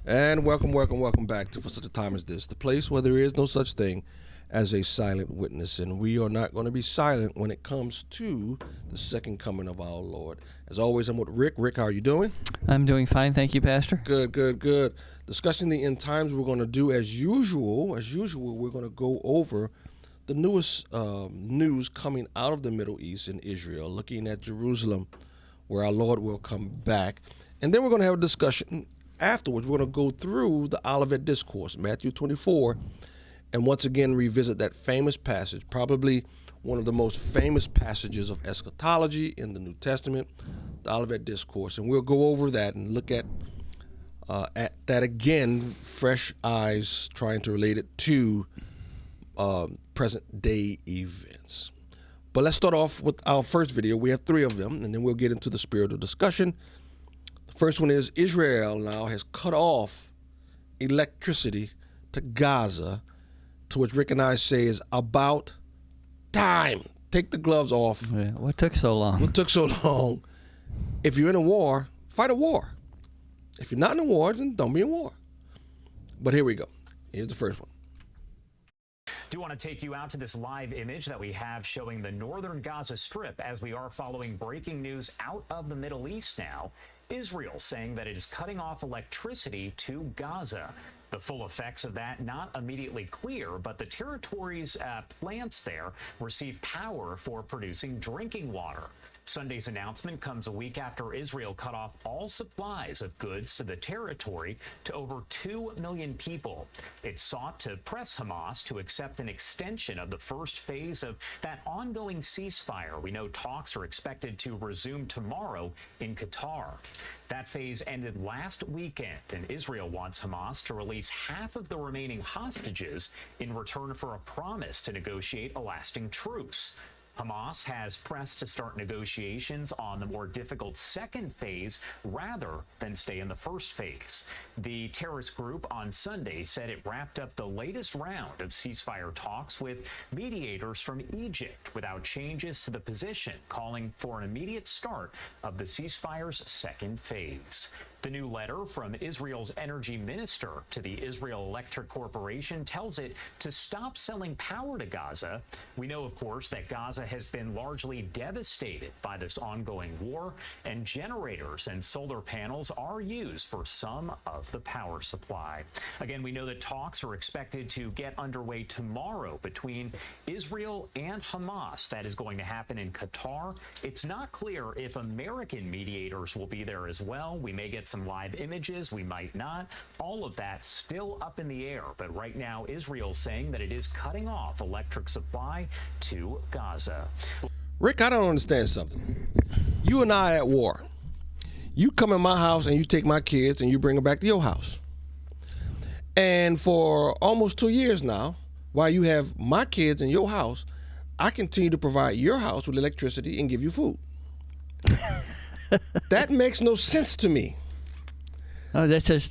And welcome back to For Such a Time as This, the place where there is no such thing as a silent witness. And we are not going to be silent when it comes to the second coming of our Lord. As always, I'm with Rick. Rick, how are you doing? I'm doing fine. Thank you, Pastor. Good. Discussing the end times, we're going to do as usual, we're going to go over the newest news coming out of the Middle East and Israel, looking at Jerusalem, where our Lord will come back. And then we're going to have a discussion afterwards. We're going to go through the Olivet Discourse, Matthew 24, and once again revisit that famous passage, probably one of the most famous passages of eschatology in the New Testament, the Olivet Discourse. And we'll go over that and look at that again, fresh eyes, trying to relate it to present day events. But let's start off with our first video. We have 3 of them, and then we'll get into the spiritual discussion. The first one is Israel now has cut off electricity to Gaza, to which Rick and I say is about time. Take the gloves off. Yeah, what took so long? What took so long? If you're in a war, fight a war. If you're not in a war, then don't be in war. But here we go. Here's the first one. Do want to take you out to this live image that we have showing the northern Gaza Strip as we are following breaking news out of the Middle East now. Israel saying that it is cutting off electricity to Gaza. The full effects of that not immediately clear, but the territory's plants there receive power for producing drinking water. Sunday's announcement comes a week after Israel cut off all supplies of goods to the territory to over 2 million people. It sought to press Hamas to accept an extension of the first phase of that ongoing ceasefire. We know talks are expected to resume tomorrow in Qatar. That phase ended last weekend, and Israel wants Hamas to release half of the remaining hostages in return for a promise to negotiate a lasting truce. Hamas has pressed to start negotiations on the more difficult second phase rather than stay in the first phase. The terrorist group on Sunday said it wrapped up the latest round of ceasefire talks with mediators from Egypt without changes to the position, calling for an immediate start of the ceasefire's second phase. The new letter from Israel's energy minister to the Israel Electric Corporation tells it to stop selling power to Gaza. We know, of course, that Gaza has been largely devastated by this ongoing war, and generators and solar panels are used for some of the power supply. Again, we know that talks are expected to get underway tomorrow between Israel and Hamas. That is going to happen in Qatar. It's not clear if American mediators will be there as well. We may get some live images, we might not. All of that still up in the air, but right now Israel's saying that it is cutting off electric supply to Gaza. Rick, I don't understand something. You and I at war. You come in my house and you take my kids and you bring them back to your house. And for almost 2 years now, while you have my kids in your house, I continue to provide your house with electricity and give you food. That makes no sense to me. Oh, that says,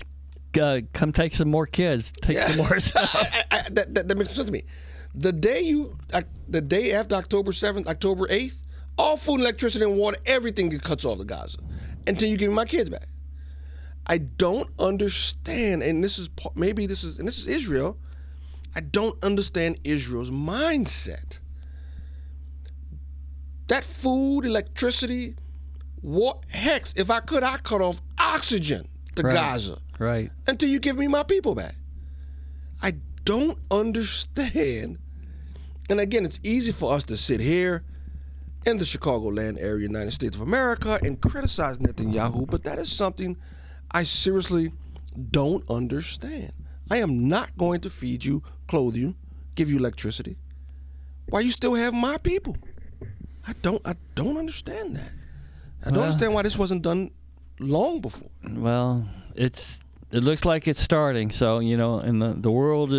come take some more kids, some more stuff. That makes no sense to me. The day after October 7th, October 8th, all food, electricity, and water, everything gets cuts off to Gaza until you give me my kids back. I don't understand, and this is Israel. I don't understand Israel's mindset. That food, electricity, heck, if I could, I'd cut off oxygen to Gaza. Right. Until you give me my people back. I don't understand. And again, it's easy for us to sit here in the Chicagoland area, United States of America, and criticize Netanyahu, but that is something I seriously don't understand. I am not going to feed you, clothe you, give you electricity, while you still have my people. I don't understand that. I don't understand why this wasn't done long before. Well, it looks like it's starting. So, and the world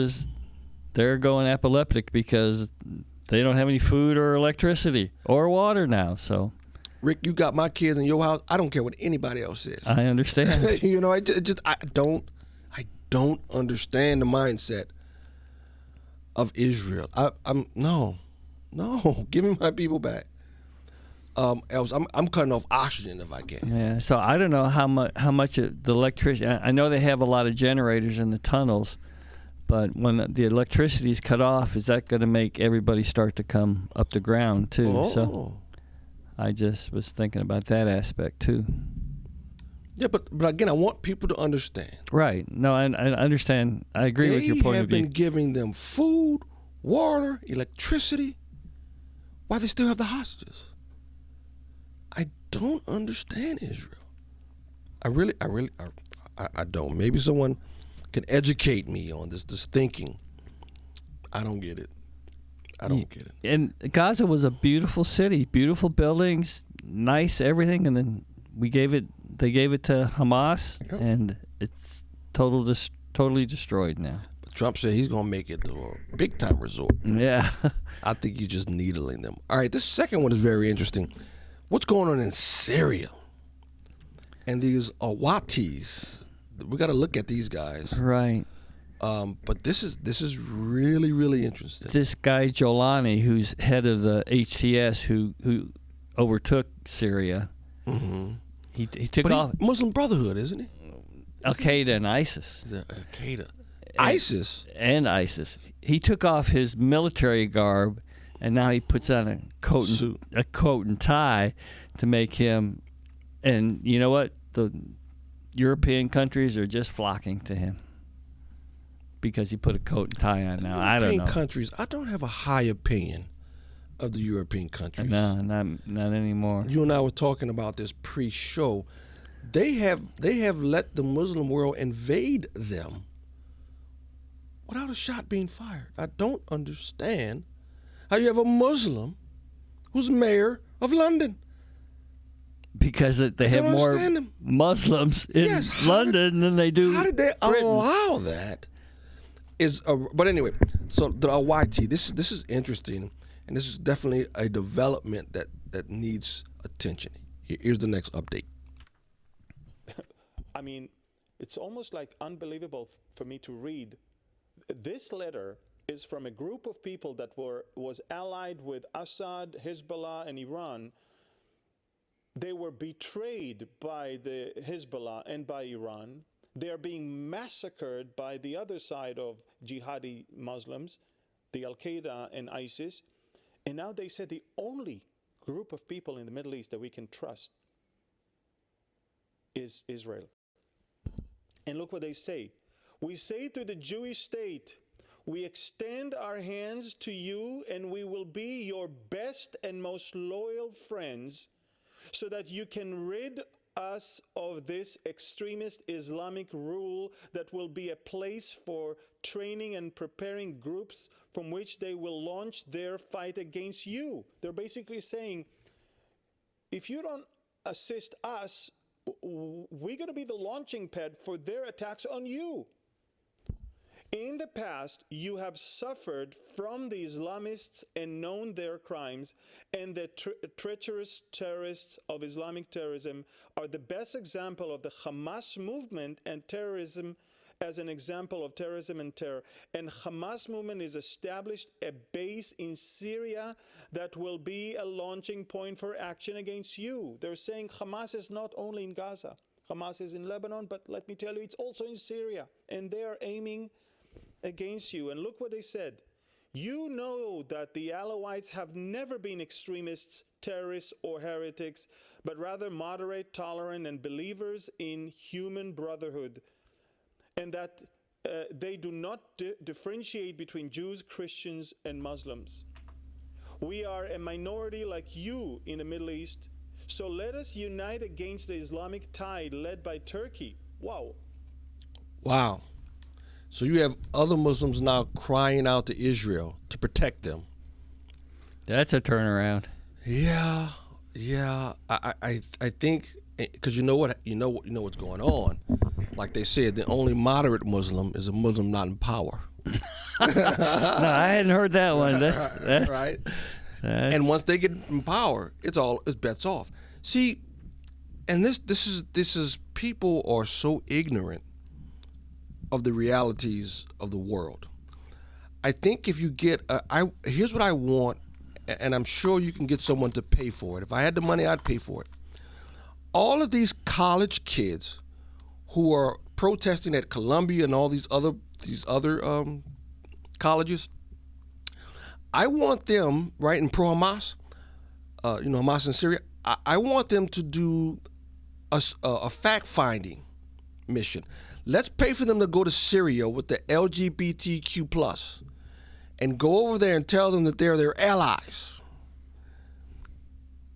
they're going epileptic because they don't have any food or electricity or water now. So, Rick, you got my kids in your house. I don't care what anybody else says. I understand. I don't understand the mindset of Israel. No, give me my people back. I'm cutting off oxygen if I can. Yeah, so I don't know how much the electricity. I know they have a lot of generators in the tunnels, but when the electricity is cut off, is that going to make everybody start to come up the ground too? Oh. So I just was thinking about that aspect too. Yeah, but again, I want people to understand. Right. No, I understand. I agree with your point of They view. have been giving them food, water, electricity, while they still have the hostages. I don't understand Israel. I don't. Maybe someone can educate me on this thinking. I don't get it. I don't get it. And Gaza was a beautiful city, beautiful buildings, nice everything, and then they gave it to Hamas, and it's totally destroyed now. But Trump said he's going to make it a big-time resort. Yeah. I think he's just needling them. All right, this second one is very interesting. What's going on in Syria? And these Awatis, we got to look at these guys. Right. But this is really, really interesting. This guy Jolani, who's head of the HTS, who overtook Syria, he took off Muslim Brotherhood, isn't he? Al Qaeda and ISIS. Al Qaeda, ISIS, and ISIS. He took off his military garb, and now he puts on a coat and tie to make him. And you know what? The European countries are just flocking to him because he put a coat and tie on. Now I don't know. European countries. I don't have a high opinion of the European countries. No, not anymore. You and I were talking about this pre-show. They have let the Muslim world invade them without a shot being fired. I don't understand how you have a Muslim who's mayor of London. Because they have more Muslims in London than they do. How did they Britain. allow that? But anyway, so the YT. This is interesting, and this is definitely a development that needs attention. Here's the next update. I mean, it's almost like unbelievable for me to read. This letter is from a group of people that was allied with Assad, Hezbollah, and Iran. They were betrayed by the Hezbollah and by Iran. They are being massacred by the other side of jihadi Muslims, the Al Qaeda and ISIS. And now they said the only group of people in the Middle East that we can trust is Israel. And look what they say. We say to the Jewish state, we extend our hands to you and we will be your best and most loyal friends so that you can rid us of this extremist Islamic rule that will be a place for training and preparing groups from which they will launch their fight against you. They're basically saying, if you don't assist us, we're going to be the launching pad for their attacks on you. In the past, you have suffered from the Islamists and known their crimes, and the treacherous terrorists of Islamic terrorism are the best example of the Hamas movement and terrorism as an example of terrorism and terror. And Hamas movement is established a base in Syria that will be a launching point for action against you. They're saying Hamas is not only in Gaza. Hamas is in Lebanon, but let me tell you, it's also in Syria. And they are aiming against you. And look what they said. You know that the Alawites have never been extremists, terrorists, or heretics, but rather moderate, tolerant, and believers in human brotherhood. And that they do not differentiate between Jews, Christians, and Muslims. We are a minority like you in the Middle East, so let us unite against the Islamic tide led by Turkey. Wow. Wow. So you have other Muslims now crying out to Israel to protect them. That's a turnaround. Yeah. I think because you know what's going on. Like they said, the only moderate Muslim is a Muslim not in power. No, I hadn't heard that one. That's right. And once they get in power, it's bets off. See, and this is people are so ignorant of the realities of the world. I think if you get here's what I want and I'm sure you can get someone to pay for it. If I had the money, I'd pay for it. All of these college kids who are protesting at Columbia and all these other colleges, I want them, right, in pro-Hamas, Hamas in Syria, I want them to do a fact-finding mission. Let's pay for them to go to Syria with the LGBTQ+, and go over there and tell them that they're their allies.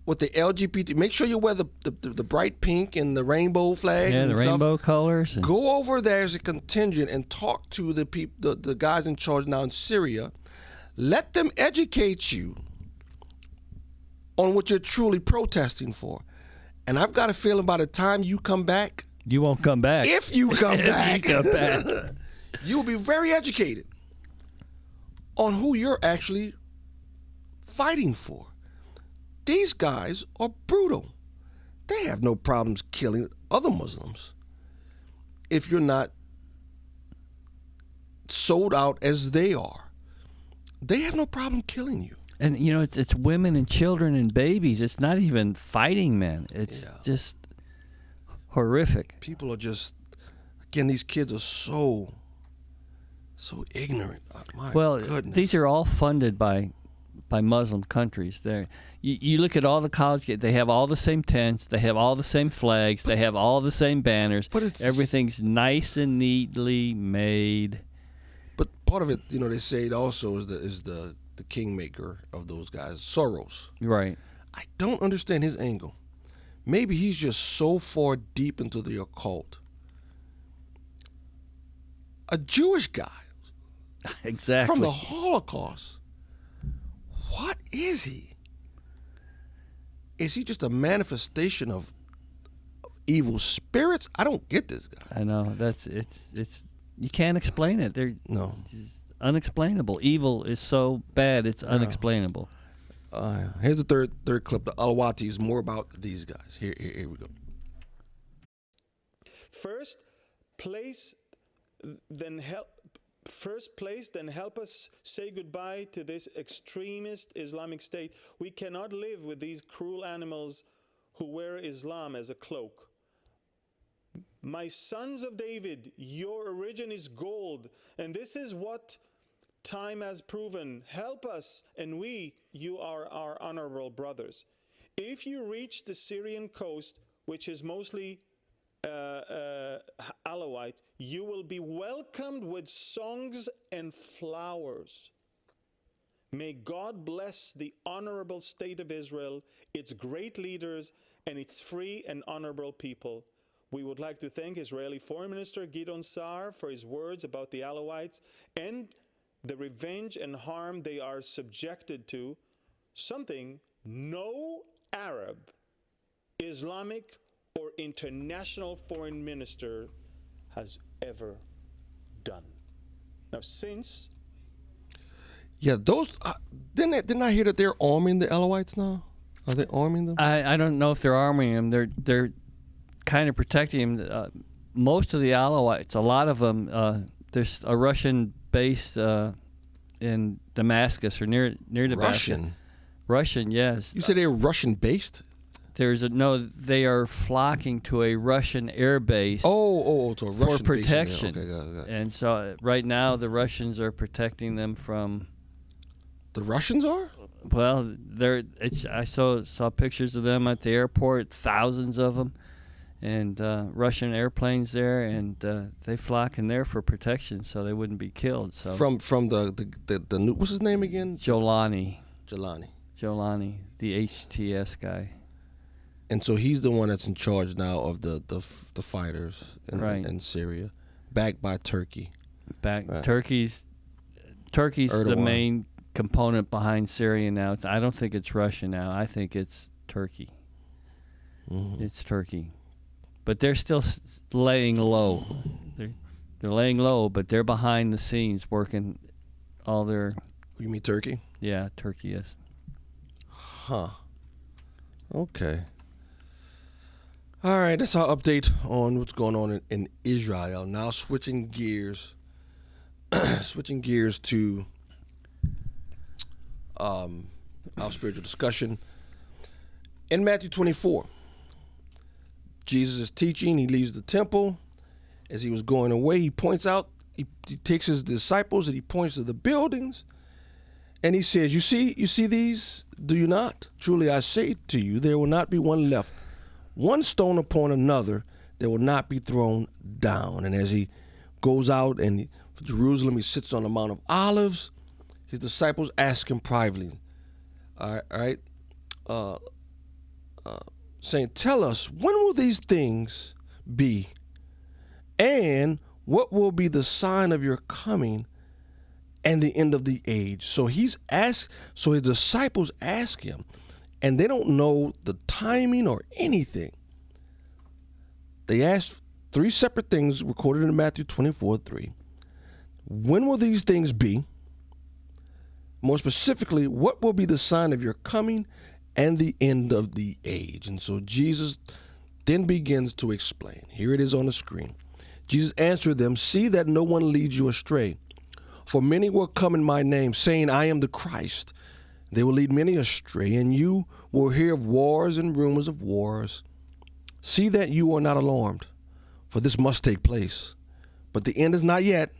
With the LGBT, make sure you wear the bright pink and the rainbow flag. Yeah, and the stuff. rainbow colors. Go over there as a contingent and talk to the guys in charge now in Syria. Let them educate you on what you're truly protesting for. And I've got a feeling by the time you come back, You won't come back. if you come back, you come back. you will be very educated on who you're actually fighting for. These guys are brutal. They have no problems killing other Muslims if you're not sold out as they are. They have no problem killing you. And, it's women and children and babies. It's not even fighting men. It's just horrific. People are just, again, these kids are so ignorant. Oh, my goodness. These are all funded by Muslim countries. You look at all the college kids, they have all the same tents, they have all the same flags, they have all the same banners. But everything's nice and neatly made. But part of it, they say it also is the kingmaker of those guys, Soros. Right. I don't understand his angle. Maybe he's just so far deep into the occult. A Jewish guy Exactly. from the Holocaust. What is he? Is he just a manifestation of evil spirits? I don't get this guy. I know. It's you can't explain it. They're just unexplainable. Evil is so bad it's unexplainable. Here's the third clip. The Alawites, more about these guys. Here we go. First place, then help us say goodbye to this extremist Islamic State. We cannot live with these cruel animals who wear Islam as a cloak. My sons of David, your origin is gold, and this is what time has proven. Help us, and you are our honorable brothers. If you reach the Syrian coast, which is mostly Alawite, you will be welcomed with songs and flowers. May God bless the honorable state of Israel, its great leaders, and its free and honorable people. We would like to thank Israeli Foreign Minister Gideon Sa'ar for his words about the Alawites and the revenge and harm they are subjected to, something no Arab, Islamic, or international foreign minister has ever done. Now, since... Yeah, those... didn't I hear that they're arming the Alawites now? Are they arming them? I don't know if they're arming them. They're kind of protecting them. Most of the Alawites, a lot of them, there's a Russian base in Damascus or near Damascus. Russian, yes. You said they're Russian-based? They are flocking to a Russian air base. To a Russian for protection. Base. Okay, got it. And so right now the Russians are protecting them from. The Russians are? Well, I saw pictures of them at the airport, thousands of them, and Russian airplanes there, and they flock in there for protection so they wouldn't be killed. So from the new, what's his name again? Jolani, the HTS guy. And so he's the one that's in charge now of the fighters in Syria, backed by Turkey. Right. Turkey's Erdogan. The main component behind Syria now. I don't think it's Russia now. I think it's Turkey. Mm-hmm. It's Turkey, but they're still laying low. They're laying low, but they're behind the scenes working all their. You mean Turkey? Yeah, Turkey is. Huh. Okay. All right, that's our update on what's going on in Israel. Now switching gears to our spiritual discussion. In Matthew 24, Jesus is teaching. He leaves the temple. As he was going away, he points out, he takes his disciples and he points to the buildings. And he says, you see these? Do you not? Truly I say to you, there will not be one left, one stone upon another that will not be thrown down. And as he goes out and for Jerusalem, he sits on the Mount of Olives. His disciples ask him privately, all right, saying, tell us, when will these things be? And what will be the sign of your coming and the end of the age? So his disciples ask him, and they don't know the timing or anything. They asked three separate things recorded in Matthew 24:3. When will these things be? More specifically, what will be the sign of your coming and the end of the age? And so Jesus then begins to explain. Here it is on the screen. Jesus answered them, see that no one leads you astray. For many will come in my name, saying, I am the Christ. They will lead many astray, and you will hear of wars and rumors of wars. See that you are not alarmed, for this must take place. But the end is not yet.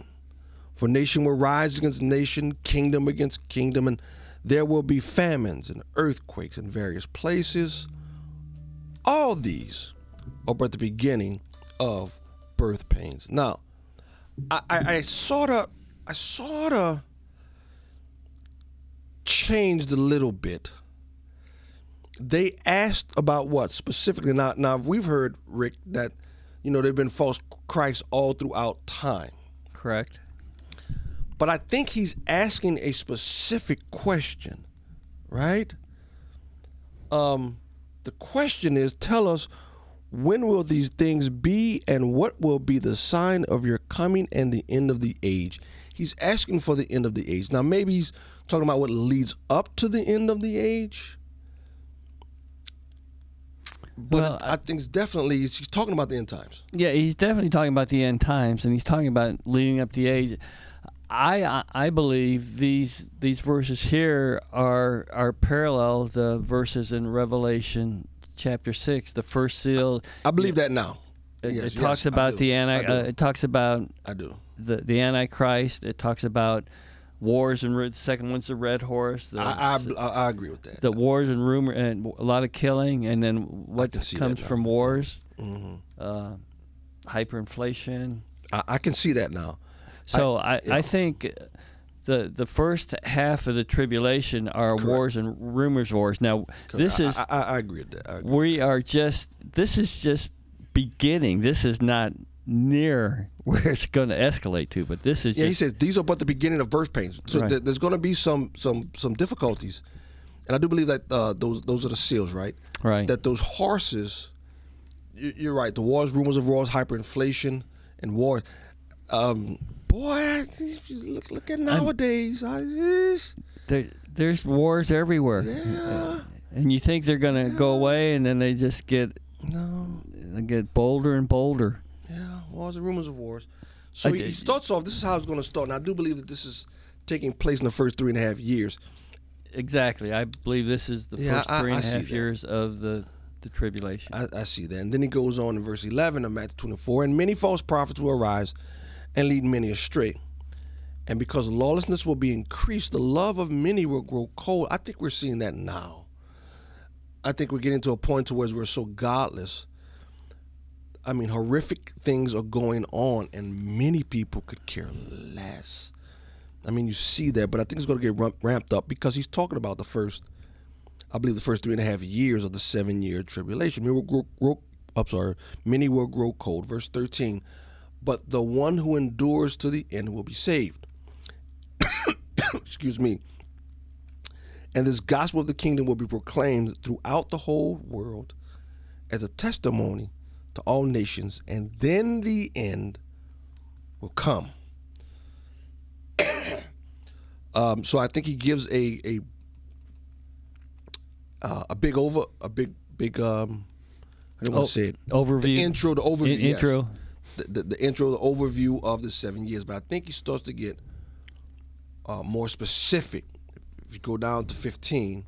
For nation will rise against nation, kingdom against kingdom, and there will be famines and earthquakes in various places. All these are but the beginning of birth pains. Now, I sort of changed a little bit. They asked about what specifically? Now we've heard, Rick, that there've been false Christs all throughout time. Correct. But I think he's asking a specific question, right? The question is, tell us, when will these things be, and what will be the sign of your coming and the end of the age? He's asking for the end of the age. Now, maybe he's talking about what leads up to the end of the age. But I think it's definitely, he's talking about the end times. Yeah, he's definitely talking about the end times, and he's talking about leading up the age. I believe these verses here are parallel the verses in Revelation chapter 6, the first seal. I believe that now. It talks about the it talks about the Antichrist. It talks about wars and the second one's the red horse. I agree with that. The wars and rumor and a lot of killing, and then what comes from wars, hyperinflation. I can see that now. So I think the first half of the tribulation are Correct. wars and rumors wars. Now this is I agree with that. This is just beginning. This is not near where it's going to escalate to, but this is he says these are but the beginning of birth pains. So right. There's going to be some difficulties, and I do believe that those are the seals, right? Right. That those horses, you're right. The wars, rumors of wars, hyperinflation, and wars. Boy, if you look at nowadays, there's wars everywhere. Yeah. And you think they're going to go away, and then they just get bolder and bolder. Yeah, wars and rumors of wars. So he starts off, this is how it's going to start. And I do believe that this is taking place in the first 3.5 years. Exactly. I believe this is the first 3.5 years of the tribulation. I see that. And then he goes on in verse 11 of Matthew 24, and many false prophets will arise and lead many astray. And because lawlessness will be increased, the love of many will grow cold. I think we're seeing that now. I think we're getting to a point to where we're so godless. I mean, horrific things are going on, and many people could care less. I mean, you see that, but I think it's going to get ramped up because he's talking about the first 3.5 years of the 7-year tribulation. Many will grow cold. Verse 13, but the one who endures to the end will be saved. Excuse me. And this gospel of the kingdom will be proclaimed throughout the whole world as a testimony to all nations, and then the end will come. So I think he gives a big overview. The intro, the overview. Intro. Yes. The intro, the overview of the 7 years. But I think he starts to get more specific. If you go down to 15,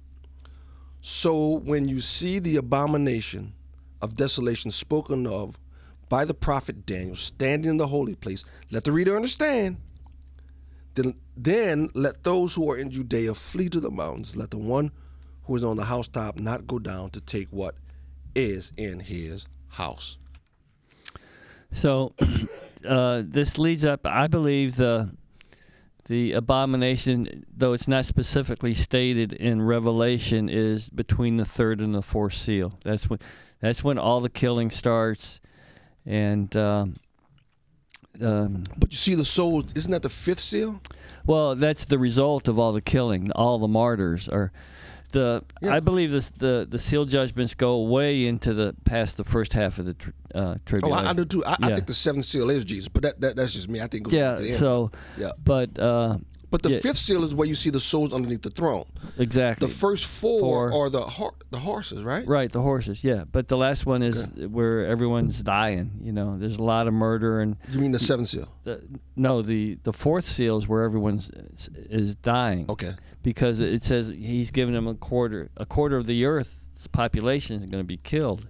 So when you see the abomination of desolation spoken of by the prophet Daniel standing in the holy place, let the reader understand. Then let those who are in Judea flee to the mountains. Let the one who is on the housetop not go down to take what is in his house. So this leads up, I believe, the abomination, though it's not specifically stated in Revelation, is between the third and the fourth seal. That's when all the killing starts, and But you see the souls, isn't that the fifth seal? well, that's the result of all the killing. All the martyrs are I believe the seal judgments go way into past the first half of the tribulation. Oh, I do too. I think the seventh seal is Jesus, but that's just me. I think it goes to the end. So Yeah. but the fifth seal is where you see the souls underneath the throne. exactly. The first four are the horses, right? Right, the horses, yeah. But the last one is where everyone's dying. There's a lot of murder and. You mean the seventh seal? The fourth seal is where everyone's is dying. Okay. Because it says he's giving them a quarter of the earth's population is going to be killed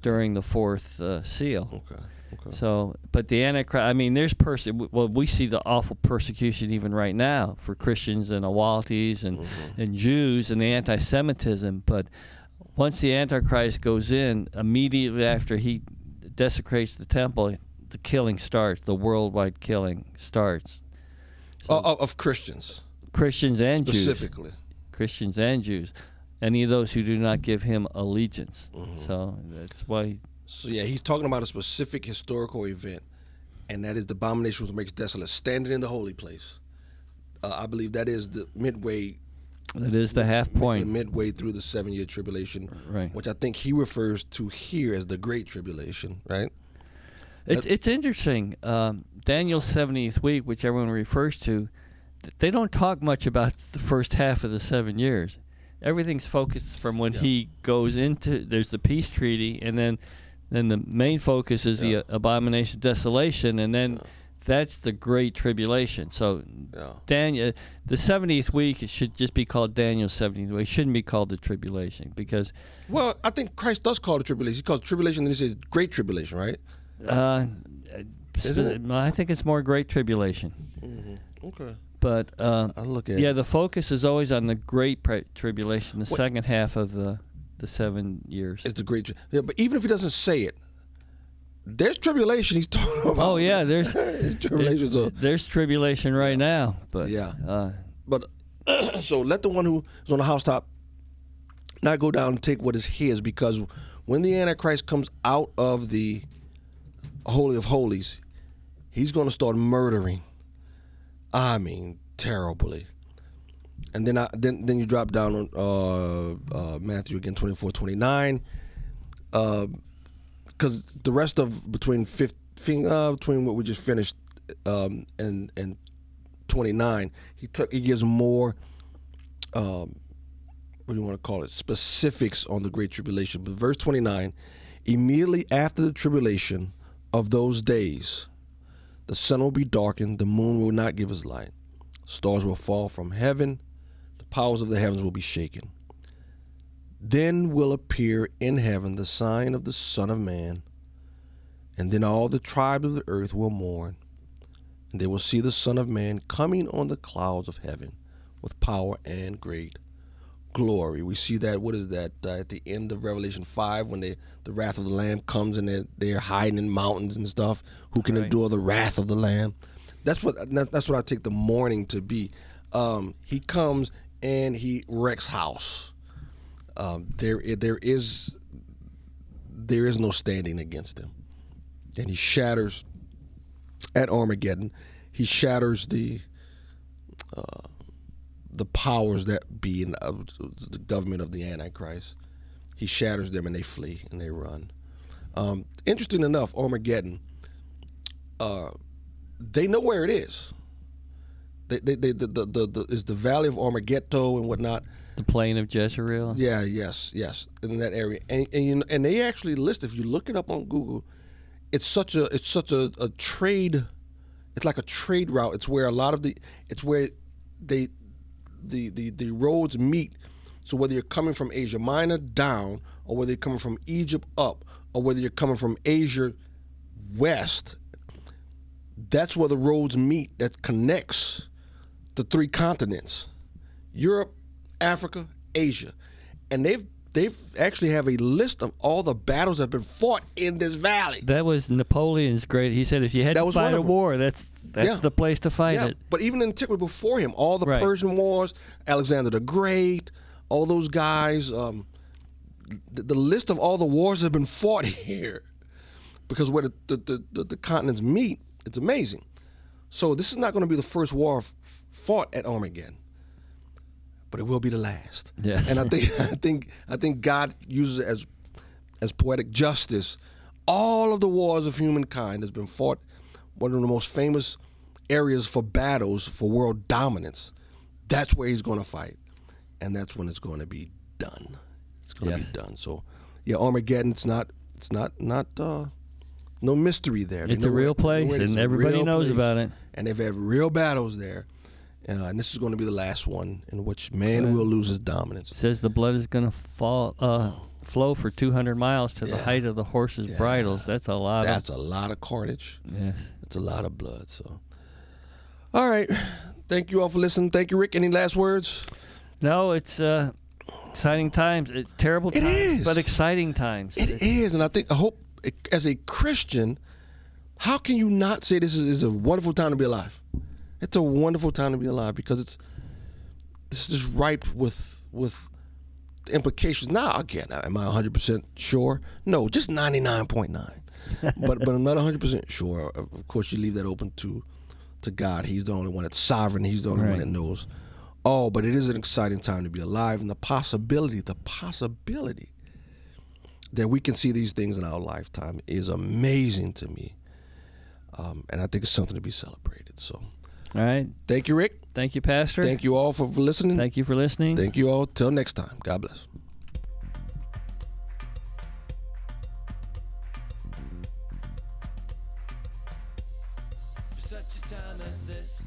during the fourth seal. Okay. So, but the Antichrist, there's we see the awful persecution even right now for Christians and Awaltis and Jews and the anti-Semitism. But once the Antichrist goes in, immediately after he desecrates the temple, the killing starts. The worldwide killing starts. So, of Christians. Christians and specifically. Jews. Christians and Jews. Any of those who do not give him allegiance. So that's why. So yeah, he's talking about a specific historical event, and that is the abomination which makes desolate, standing in the holy place. I believe that is the midway. That is the half point. Midway through the 7-year tribulation, right? Which I think he refers to here as the Great Tribulation, right? It's interesting. Daniel's 70th week, which everyone refers to, they don't talk much about the first half of the 7 years. Everything's focused from when he goes into. There's the peace treaty, and then the main focus is the abomination of desolation, and then that's the Great Tribulation. So Daniel, the 70th week, it should just be called Daniel's 70th week. It shouldn't be called the tribulation because. Well, I think Christ does call it tribulation. He calls it tribulation, and he says Great Tribulation, right? Isn't it? I think it's more Great Tribulation. Mm-hmm. Okay. But I'll look at the focus is always on the Great Tribulation, the second half of the 7 years. It's the Great. But even if he doesn't say it, there's tribulation he's talking about. Oh yeah, there's tribulation. There's tribulation right now. But but so let the one who is on the housetop not go down and take what is his, because when the Antichrist comes out of the Holy of Holies, he's going to start murdering. Terribly. And then you drop down on Matthew again, 24-29, because the rest of between what we just finished and 29, he gives more what do you want to call it, specifics on the Great Tribulation. But verse 29, immediately after the tribulation of those days, the sun will be darkened, the moon will not give its light, stars will fall from heaven, the powers of the heavens will be shaken. Then will appear in heaven the sign of the Son of Man, and then all the tribes of the earth will mourn, and they will see the Son of Man coming on the clouds of heaven with power and great glory. We see that, what is that, at the end of Revelation 5, when the wrath of the Lamb comes and they're hiding in mountains and stuff. Who can endure the wrath of the Lamb? That's what I take the mourning to be. He comes and he wrecks house. There is no standing against him, and he shatters at Armageddon. He shatters the powers that be in the government of the Antichrist. He shatters them and they flee and they run. Interesting enough, Armageddon, they know where it is. Is the Valley of Armageddon and whatnot. The plain of Jezreel. Yeah, yes, in that area, and they actually list. If you look it up on Google, it's such a trade. It's like a trade route. It's where the roads meet, So whether you're coming from Asia Minor down, or whether you're coming from Egypt up, or whether you're coming from Asia west, that's where the roads meet that connects the 3 continents: Europe, Africa, Asia. And they've actually have a list of all the battles that have been fought in this valley. That was Napoleon's great. He said if you had That to was fight one a of them. war, that's the place to fight it. But even in antiquity before him, all the Right. Persian wars, Alexander the Great, all those guys, the list of all the wars that have been fought here, because where the continents meet, it's amazing. So this is not going to be the first war fought at Armageddon, but it will be the last. Yes. And I think God uses it as poetic justice. All of the wars of humankind has been fought. One of the most famous areas for battles for world dominance. That's where he's going to fight, and that's when it's going to be done. It's going to Yes. be done. So, yeah, Armageddon. It's not no mystery there. It's a real place, and everybody knows about it. And they've had real battles there. And this is going to be the last one in which man will lose his dominance. It says the blood is going to flow for 200 miles to the height of the horses' bridles. That's a lot. That's a lot of carnage. Yes. It's a lot of blood. So, all right. Thank you all for listening. Thank you, Rick. Any last words? No, it's exciting times. It's terrible It times, is. but exciting times. It is, and I hope as a Christian, how can you not say this is a wonderful time to be alive? It's a wonderful time to be alive because this is ripe with the implications. Now, again, am I 100% sure? No, just 99.9. but I'm not 100% sure. Of course, you leave that open to God. He's the only one that's sovereign. He's the only one that knows. Oh, but it is an exciting time to be alive, and the possibility that we can see these things in our lifetime is amazing to me. And I think it's something to be celebrated. So, All right. thank you, Rick. Thank you, Pastor. Thank you all for listening. Thank you for listening. Thank you all. Till next time. God bless. For such a time as this,